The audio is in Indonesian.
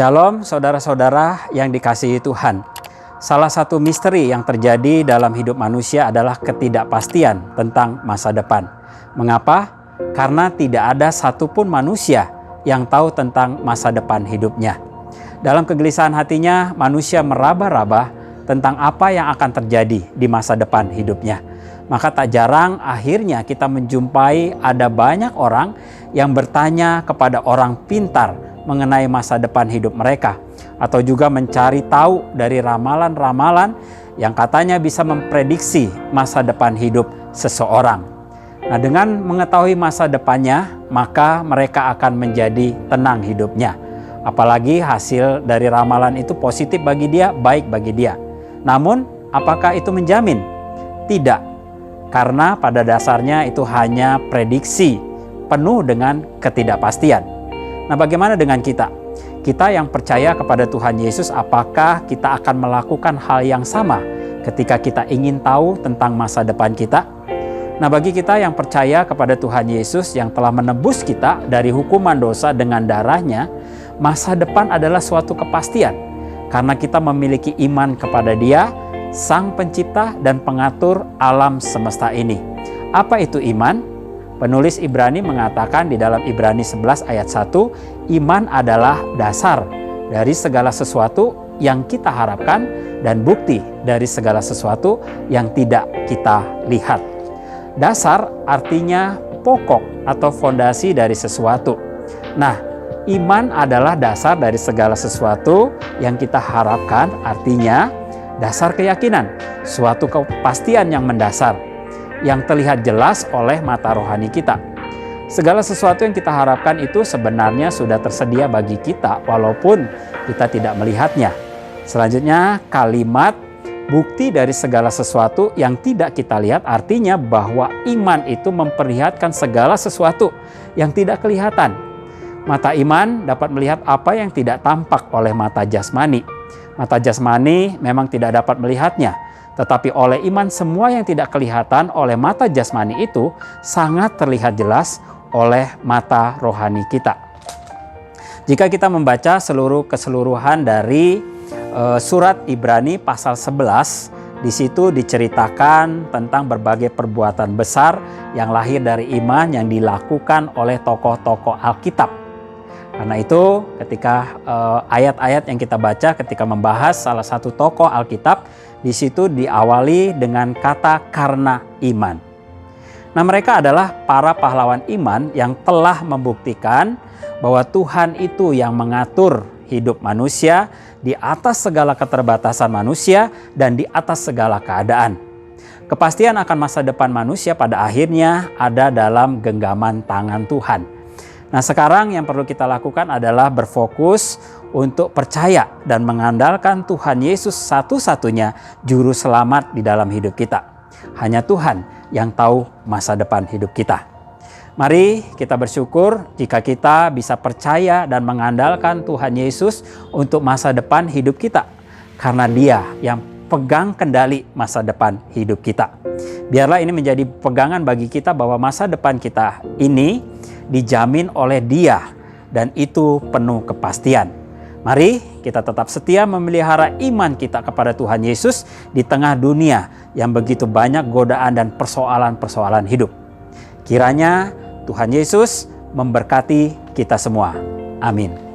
Shalom saudara-saudara yang dikasihi Tuhan. Salah satu misteri yang terjadi dalam hidup manusia adalah ketidakpastian tentang masa depan. Mengapa? Karena tidak ada satupun manusia yang tahu tentang masa depan hidupnya. Dalam kegelisahan hatinya, manusia meraba-raba tentang apa yang akan terjadi di masa depan hidupnya. Maka tak jarang akhirnya kita menjumpai ada banyak orang yang bertanya kepada orang pintar mengenai masa depan hidup mereka, atau juga mencari tahu dari ramalan-ramalan yang katanya bisa memprediksi masa depan hidup seseorang. Nah, dengan mengetahui masa depannya, maka mereka akan menjadi tenang hidupnya. Apalagi hasil dari ramalan itu positif bagi dia, baik bagi dia. Namun, apakah itu menjamin? Tidak, karena pada dasarnya itu hanya prediksi penuh dengan ketidakpastian. Nah, bagaimana dengan kita? Kita yang percaya kepada Tuhan Yesus, apakah kita akan melakukan hal yang sama ketika kita ingin tahu tentang masa depan kita? Nah, bagi kita yang percaya kepada Tuhan Yesus yang telah menebus kita dari hukuman dosa dengan darahnya, masa depan adalah suatu kepastian. Karena kita memiliki iman kepada Dia, Sang Pencipta dan Pengatur alam semesta ini. Apa itu iman? Penulis Ibrani mengatakan di dalam Ibrani 11 ayat 1, iman adalah dasar dari segala sesuatu yang kita harapkan dan bukti dari segala sesuatu yang tidak kita lihat. Dasar artinya pokok atau fondasi dari sesuatu. Nah, iman adalah dasar dari segala sesuatu yang kita harapkan, artinya dasar keyakinan, suatu kepastian yang mendasar, yang terlihat jelas oleh mata rohani kita. Segala sesuatu yang kita harapkan itu sebenarnya sudah tersedia bagi kita walaupun kita tidak melihatnya. Selanjutnya, kalimat bukti dari segala sesuatu yang tidak kita lihat artinya bahwa iman itu memperlihatkan segala sesuatu yang tidak kelihatan. Mata iman dapat melihat apa yang tidak tampak oleh mata jasmani. Mata jasmani memang tidak dapat melihatnya, tetapi oleh iman semua yang tidak kelihatan oleh mata jasmani itu sangat terlihat jelas oleh mata rohani kita. Jika kita membaca keseluruhan dari surat Ibrani pasal 11, di situ diceritakan tentang berbagai perbuatan besar yang lahir dari iman yang dilakukan oleh tokoh-tokoh Alkitab. Karena itu ketika ayat-ayat yang kita baca ketika membahas salah satu tokoh Alkitab, di situ diawali dengan kata karena iman. Nah, mereka adalah para pahlawan iman yang telah membuktikan bahwa Tuhan itu yang mengatur hidup manusia di atas segala keterbatasan manusia dan di atas segala keadaan. Kepastian akan masa depan manusia pada akhirnya ada dalam genggaman tangan Tuhan. Nah, sekarang yang perlu kita lakukan adalah berfokus untuk percaya dan mengandalkan Tuhan Yesus satu-satunya juru selamat di dalam hidup kita. Hanya Tuhan yang tahu masa depan hidup kita. Mari kita bersyukur jika kita bisa percaya dan mengandalkan Tuhan Yesus untuk masa depan hidup kita. Karena Dia yang pegang kendali masa depan hidup kita. Biarlah ini menjadi pegangan bagi kita bahwa masa depan kita ini dijamin oleh Dia dan itu penuh kepastian. Mari kita tetap setia memelihara iman kita kepada Tuhan Yesus di tengah dunia yang begitu banyak godaan dan persoalan-persoalan hidup. Kiranya Tuhan Yesus memberkati kita semua. Amin.